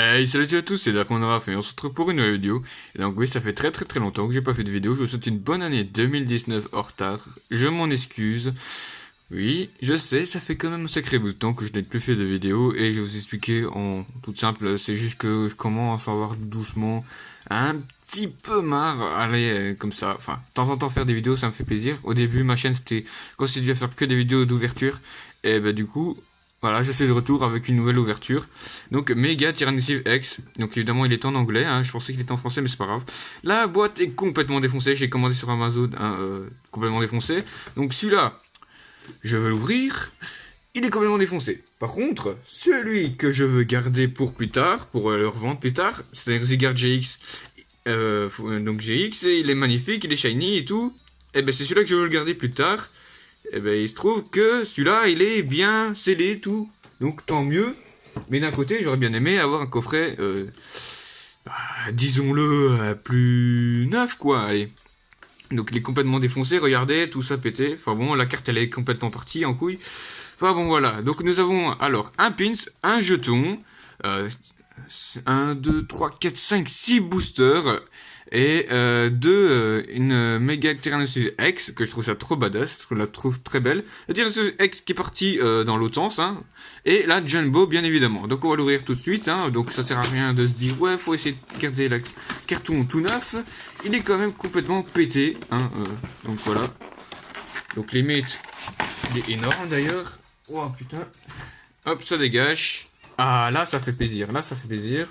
Hey, salut à tous, c'est Dark et on se retrouve pour une nouvelle vidéo. Et donc oui, ça fait très longtemps que j'ai pas fait de vidéo, je vous souhaite une bonne année 2019 en retard, je m'en excuse. Oui, je sais, ça fait quand même un sacré bout de temps que je n'ai plus fait de vidéo et je vais vous expliquer en tout simple, c'est juste que je commence à avoir doucement un petit peu marre, allez, comme ça, enfin, de temps en temps faire des vidéos ça me fait plaisir. Au début ma chaîne c'était constituée à faire que des vidéos d'ouverture et bah du coup, voilà, je suis de retour avec une nouvelle ouverture. Donc Mega Tyrannosaurus X, donc évidemment il est en anglais, hein, je pensais qu'il était en français mais c'est pas grave. La boîte est complètement défoncée, j'ai commandé sur Amazon, hein, complètement défoncée. Donc celui-là, je veux l'ouvrir, il est complètement défoncé. Par contre, celui que je veux garder pour plus tard, pour le revendre plus tard, c'est un Zygarde GX. Donc GX, et il est magnifique, il est shiny et tout. Et ben c'est celui-là que je veux le garder plus tard. Et ben il se trouve que celui-là, il est bien scellé tout. Donc tant mieux. Mais d'un côté, j'aurais bien aimé avoir un coffret, disons-le, plus neuf quoi. Allez. Donc il est complètement défoncé, regardez, tout ça pété. Enfin bon, la carte elle est complètement partie en couille. Enfin bon voilà, donc nous avons alors un pins, un jeton, 1, 2, 3, 4, 5, 6 boosters, et une méga Tyrannosaurus X, que je trouve ça trop badass, je la trouve très belle. La Tyrannosaurus X qui est partie dans l'autre sens, hein, et la Jumbo bien évidemment. Donc on va l'ouvrir tout de suite, hein, donc ça sert à rien de se dire ouais faut essayer de garder le carton tout neuf. Il est quand même complètement pété, hein, donc voilà. Donc limite, il est énorme d'ailleurs. Oh putain. Hop, ça dégage. Ah là ça fait plaisir, là ça fait plaisir.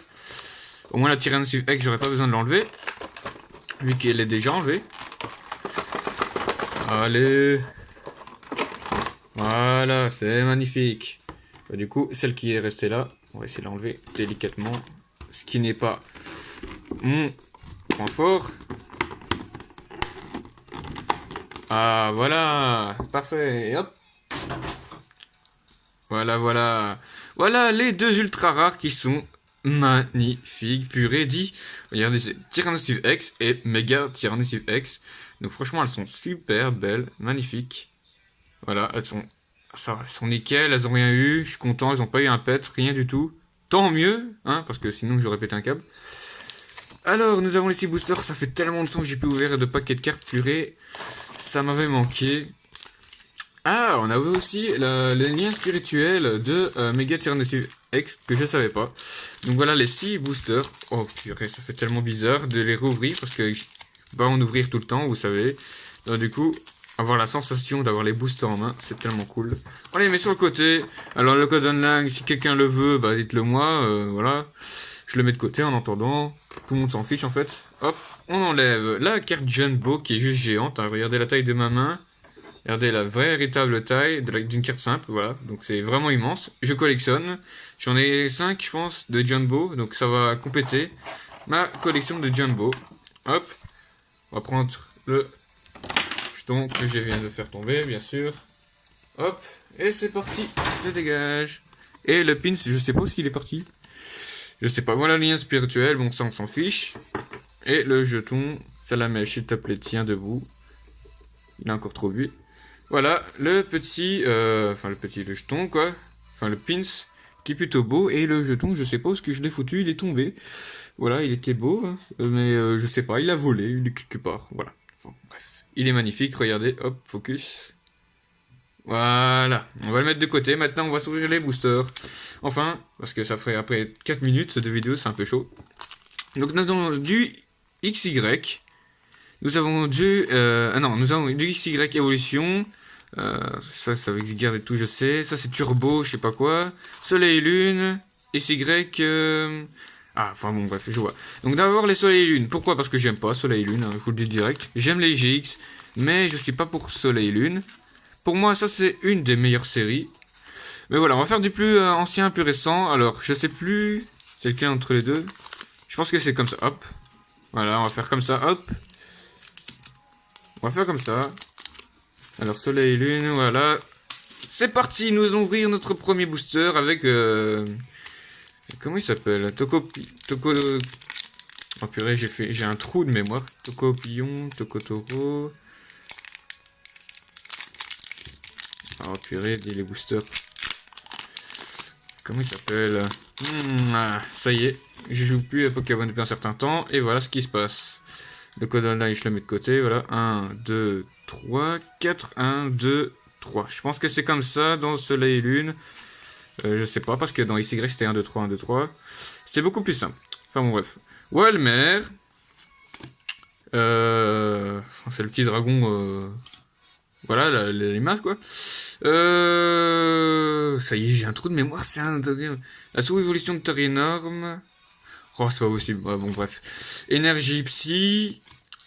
Au moins la Tyrannosaurus X j'aurais pas besoin de l'enlever, vu qu'elle est déjà enlevée. Allez. Voilà, c'est magnifique. Bah, du coup, celle qui est restée là, on va essayer de l'enlever délicatement. Ce qui n'est pas mon point fort. Ah voilà, parfait, et hop. Voilà. Voilà les deux ultra rares qui sont magnifiques, purée dit. Regardez, c'est Tyrannosaurus X et Mega Tyrannosaurus X. Donc franchement, elles sont super belles, magnifiques. Voilà, elles sont nickel, elles ont rien eu, je suis content, elles ont pas eu un pet, rien du tout. Tant mieux, hein, parce que sinon j'aurais pété un câble. Alors, nous avons les 6 boosters, ça fait tellement de temps que j'ai pu ouvrir de paquets de cartes, purée. Ça m'avait manqué. Ah, on avait aussi le lien spirituel de Mega Tyrannosaurus X que je savais pas. Donc voilà les 6 boosters. Oh purée, ça fait tellement bizarre de les rouvrir parce que je peux pas en ouvrir tout le temps, vous savez. Donc du coup, avoir la sensation d'avoir les boosters en main, c'est tellement cool. On les met sur le côté. Alors le code online, si quelqu'un le veut, bah dites-le moi, voilà. Je le mets de côté en entendant. Tout le monde s'en fiche en fait. Hop, on enlève la carte Jumbo qui est juste géante. Hein. Regardez la taille de ma main. Regardez la véritable taille d'une carte simple, voilà, donc c'est vraiment immense. Je collectionne, j'en ai 5 je pense de Jumbo, donc ça va compléter ma collection de Jumbo. Hop, on va prendre le jeton que je viens de faire tomber, bien sûr. Hop, et c'est parti, ça dégage. Et le pins, je sais pas où est-ce qu'il est parti. Je sais pas, voilà le lien spirituel, bon ça on s'en fiche. Et le jeton, ça la mèche, s'il te plaît, tiens debout. Il a encore trop bu. Voilà, le jeton, quoi. Enfin, le pins, qui est plutôt beau. Et le jeton, je sais pas où est-ce que je l'ai foutu, il est tombé. Voilà, il était beau, hein, mais je sais pas, il a volé, il est quelque part. Voilà. Enfin, bref. Il est magnifique, regardez, hop, focus. Voilà, on va le mettre de côté. Maintenant, on va s'ouvrir les boosters. Enfin, parce que ça ferait après 4 minutes de vidéo, c'est un peu chaud. Donc, nous avons du XY. Nous avons nous avons du XY évolution. Ça avec Zygarde et tout, je sais. Ça, c'est Turbo, je sais pas quoi. Soleil et Lune. XY. Ah, enfin bon, bref, je vois. Donc d'abord les Soleil et Lune. Pourquoi? Parce que j'aime pas Soleil et Lune, hein, je vous le dis direct. J'aime les GX, mais je suis pas pour Soleil et Lune. Pour moi, ça, c'est une des meilleures séries. Mais voilà, on va faire du plus ancien, plus récent. Alors, je sais plus c'est lequel entre les deux. Je pense que c'est comme ça, hop. Voilà, on va faire comme ça, hop. On va faire comme ça. Alors, Soleil et Lune, voilà. C'est parti, nous allons ouvrir notre premier booster avec... comment il s'appelle? Toko... Oh purée, j'ai un trou de mémoire. Tokopillon, Tokotoro... Oh purée, dis les boosters. Comment il s'appelle? Ça y est, je joue plus à Pokémon depuis un certain temps, et voilà ce qui se passe. Le code online, je le mets de côté, voilà. 1, 2, 3, 4, 1, 2, 3. Je pense que c'est comme ça dans Soleil et Lune. Je sais pas, parce que dans XY c'était 1, 2, 3, 1, 2, 3. C'était beaucoup plus simple. Enfin bon, bref. Walmer. C'est le petit dragon. Voilà, l'image quoi. Ça y est, j'ai un trou de mémoire, c'est un... La sous-évolution de Terre énorme. Oh, c'est pas possible. Ouais, bon, bref. Énergie psy.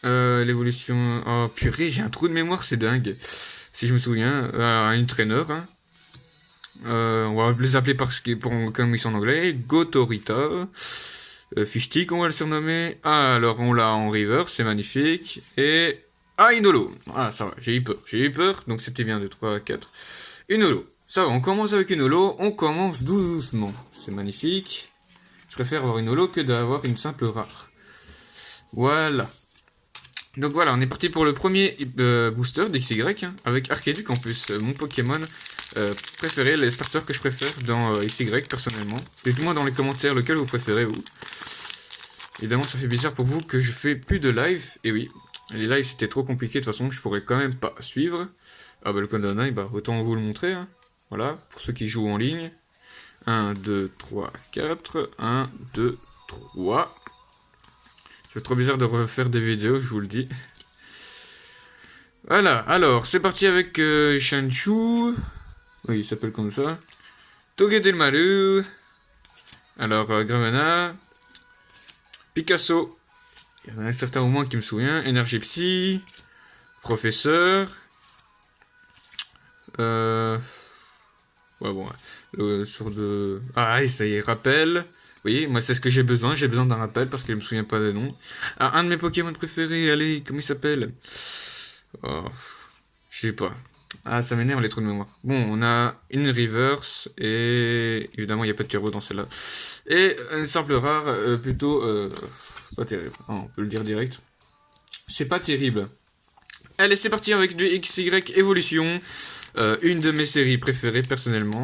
L'évolution... Oh, purée, j'ai un trou de mémoire, c'est dingue. Si je me souviens. Une traîneur, hein. On va les appeler comme ils sont en anglais. Gotorita. Fishtick, on va le surnommer. Ah, alors, on l'a en river, c'est magnifique. Et... Ah, une holo. Ah, ça va, j'ai eu peur, donc c'était bien 2, 3, 4. Une holo. Ça va, on commence avec une holo, on commence doucement. C'est magnifique. Je préfère avoir une holo que d'avoir une simple rare. Voilà. Donc voilà, on est parti pour le premier booster d'XY, hein, avec Archaiduc en plus, mon Pokémon préféré, les starters que je préfère dans XY personnellement. Dites-moi dans les commentaires lequel vous préférez, vous. Évidemment, ça fait bizarre pour vous que je fais plus de live, et oui. Les lives c'était trop compliqué de toute façon, je pourrais quand même pas suivre. Ah bah le code online, bah autant vous le montrer. Hein. Voilà, pour ceux qui jouent en ligne. 1, 2, 3, 4. 1, 2, 3. C'est trop bizarre de refaire des vidéos, je vous le dis. Voilà, alors c'est parti avec Shanchu. Oui, il s'appelle comme ça. Togedemaru. Alors Gravana. Picasso. Il y en a un certain moment qui me souvient. Énergie psy. Professeur. Ouais, bon. Sur de... Ah, ça y est, rappel. Oui, moi c'est ce que j'ai besoin. J'ai besoin d'un rappel parce que je me souviens pas des noms. Ah, un de mes Pokémon préférés. Allez, comment il s'appelle? Oh, je sais pas. Ah, ça m'énerve les trous de mémoire. Bon, on a une reverse et évidemment il n'y a pas de turbo dans celle-là. Et une simple rare, plutôt pas terrible. Ah, on peut le dire direct. C'est pas terrible. Allez, c'est parti avec du XY Evolution. Une de mes séries préférées personnellement.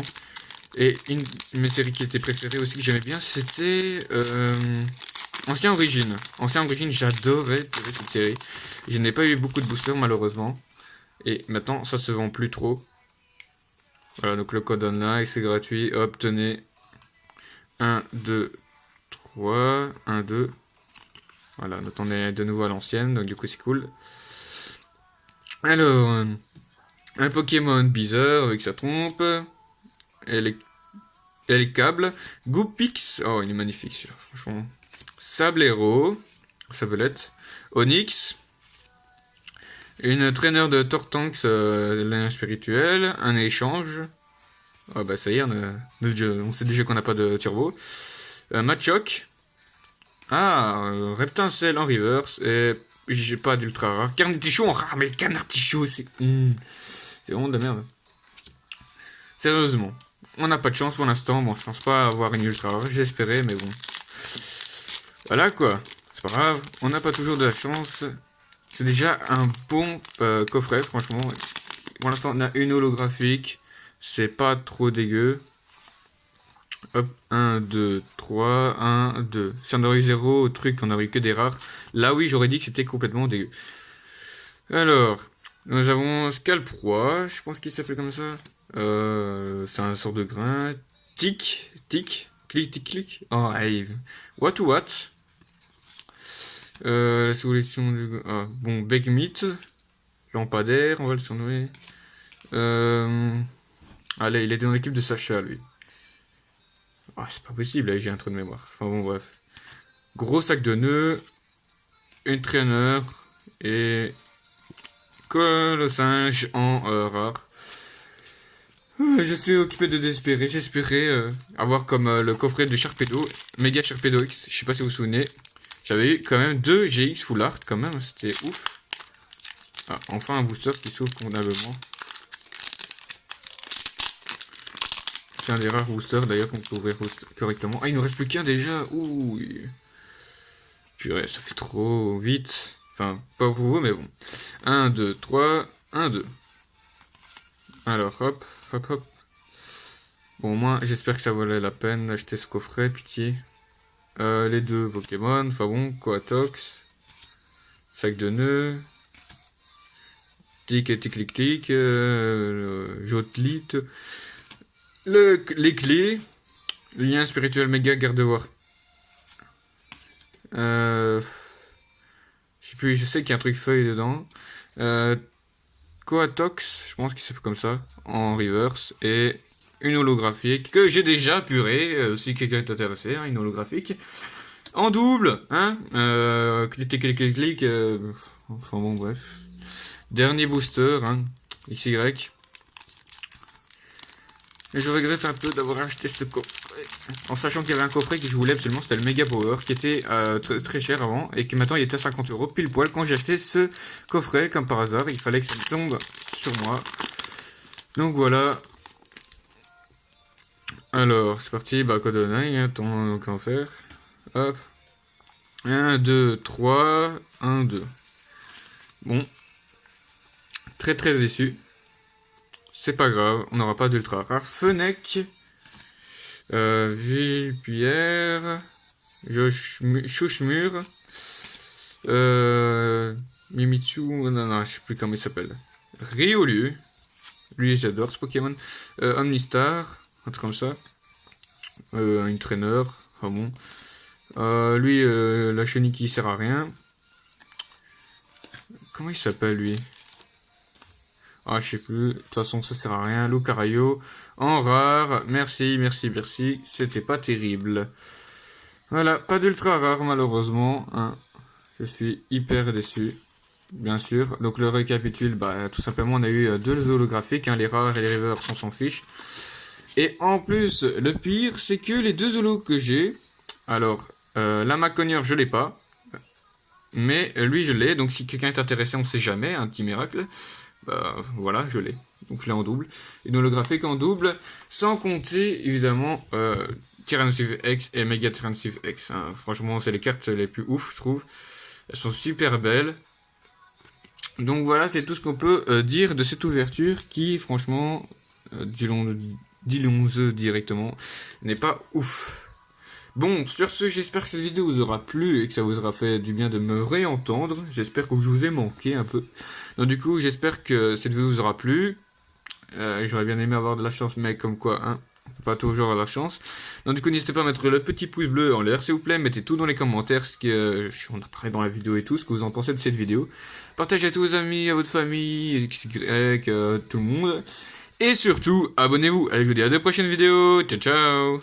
Et une de mes séries qui était préférée aussi que j'aimais bien, c'était Ancien Origine. Ancien Origine, j'adorais cette série. Je n'ai pas eu beaucoup de boosters malheureusement. Et maintenant, ça se vend plus trop. Voilà, donc le code online, c'est gratuit. Hop, tenez. 1, 2, 3. 1, 2. Voilà, donc on est de nouveau à l'ancienne, donc du coup c'est cool. Alors, un Pokémon bizarre avec sa trompe. Et les câbles. Goopix. Oh, il est magnifique celui-là, franchement. Sablero. Sablette. Onyx. Une traîneur de Tortanks, l'un spirituel. Un échange. Ah bah ça y est, on sait déjà qu'on n'a pas de turbo. Machoke. Ah, Reptincelle en reverse. Et j'ai pas d'ultra rare. Carnitichou en rare, mais le Carnitichou, c'est vraiment de la merde. Sérieusement. On n'a pas de chance pour l'instant. Bon, je pense pas avoir une ultra rare. J'espérais, mais bon. Voilà quoi. C'est pas grave. On n'a pas toujours de la chance. C'est déjà un bon coffret, franchement. Pour l'instant, on a une holographique. C'est pas trop dégueu. Hop, 1, 2, 3, 1, 2. Si on aurait eu 0 truc, on aurait eu que des rares. Là, oui, j'aurais dit que c'était complètement dégueu. Alors, nous avons Scalproie, je pense qu'il s'appelle comme ça. C'est un sort de grain. Tic, clic. Oh, hey. What to what? La solution du... Ah, bon, Big Meat. Lampadaire, on va le surnommer. Allez, il était dans l'équipe de Sacha, lui. Ah, c'est pas possible, là, j'ai un trou de mémoire. Enfin bon, bref. Gros sac de nœuds. Une traîneur. Et... Colossinge en rare. Je suis occupé de désespérer. J'espérais avoir comme le coffret de Sharpedo. Mega Sharpedo X. Je sais pas si vous vous souvenez. J'avais eu quand même 2 GX full art quand même. C'était ouf. Ah, enfin un booster qui s'ouvre convenablement. C'est un des rares boosters d'ailleurs qu'on peut ouvrir correctement. Ah, il ne reste plus qu'un déjà. Ouh. Purée, ça fait trop vite. Enfin, pas pour vous, mais bon. 1, 2, 3, 1, 2. Alors, hop. Bon, au moins, j'espère que ça valait la peine d'acheter ce coffret, pitié. Les deux Pokémon, enfin bon, Coatox, sac de nœuds, tic et tic clic clic, Jotlite, les clés, lien spirituel méga garde-voir. Je sais plus, je sais qu'il y a un truc feuille dedans. Coatox, je pense qu'il s'appelle comme ça, en reverse, et une holographique que j'ai déjà purée, si quelqu'un est intéressé, hein, une holographique. En double, hein, clic, clic, clic, clic, enfin bon, bref. Dernier booster, hein, XY. Et je regrette un peu d'avoir acheté ce coffret, en sachant qu'il y avait un coffret que je voulais absolument, c'était le Mega Power, qui était très cher avant, et que maintenant il était à 50 euros, pile poil. Quand j'ai acheté ce coffret, comme par hasard, il fallait que ça tombe sur moi. Donc voilà. Alors, c'est parti, bah code online, hein, ton qu'en faire. Hop. 1, 2, 3, 1, 2. Bon. Très déçu. C'est pas grave, on n'aura pas d'ultra rare. Fennec. Villepière. Chouchemur. Mimitsu. Non, je sais plus comment il s'appelle. Riolu. Lui, j'adore ce Pokémon. Omnistar. Un truc comme ça. Une traîneur. Ah bon. Lui, la chenille qui sert à rien. Comment il s'appelle lui? Ah, je sais plus. De toute façon, ça sert à rien. Lucario. En rare. Merci. C'était pas terrible. Voilà, pas d'ultra rare malheureusement. Hein. Je suis hyper déçu. Bien sûr. Donc le récapitule, bah tout simplement on a eu deux holographiques, hein, les rares et les rivers, on s'en fiche. Et en plus, le pire, c'est que les deux holos que j'ai, alors la Maconière je l'ai pas, mais lui je l'ai. Donc si quelqu'un est intéressé, on sait jamais, un petit miracle. Bah voilà, je l'ai. Donc je l'ai en double. Une holographique en double, sans compter évidemment Tyrannosaurus X et Mega Tyrannosaurus X. Hein. Franchement, c'est les cartes les plus ouf, je trouve. Elles sont super belles. Donc voilà, c'est tout ce qu'on peut dire de cette ouverture qui, franchement, disons-le directement, n'est pas ouf. Bon, sur ce, j'espère que cette vidéo vous aura plu et que ça vous aura fait du bien de me réentendre. J'espère que je vous ai manqué un peu. Donc du coup, j'espère que cette vidéo vous aura plu. J'aurais bien aimé avoir de la chance, mais comme quoi, hein, on peut pas toujours avoir de la chance. Donc du coup, n'hésitez pas à mettre le petit pouce bleu en l'air, s'il vous plaît. Mettez tout dans les commentaires, ce que on apparaît dans la vidéo et tout, ce que vous en pensez de cette vidéo. Partagez à tous vos amis, à votre famille, XY, tout le monde. Et surtout, abonnez-vous. Allez, je vous dis à de prochaines vidéos. Ciao, ciao.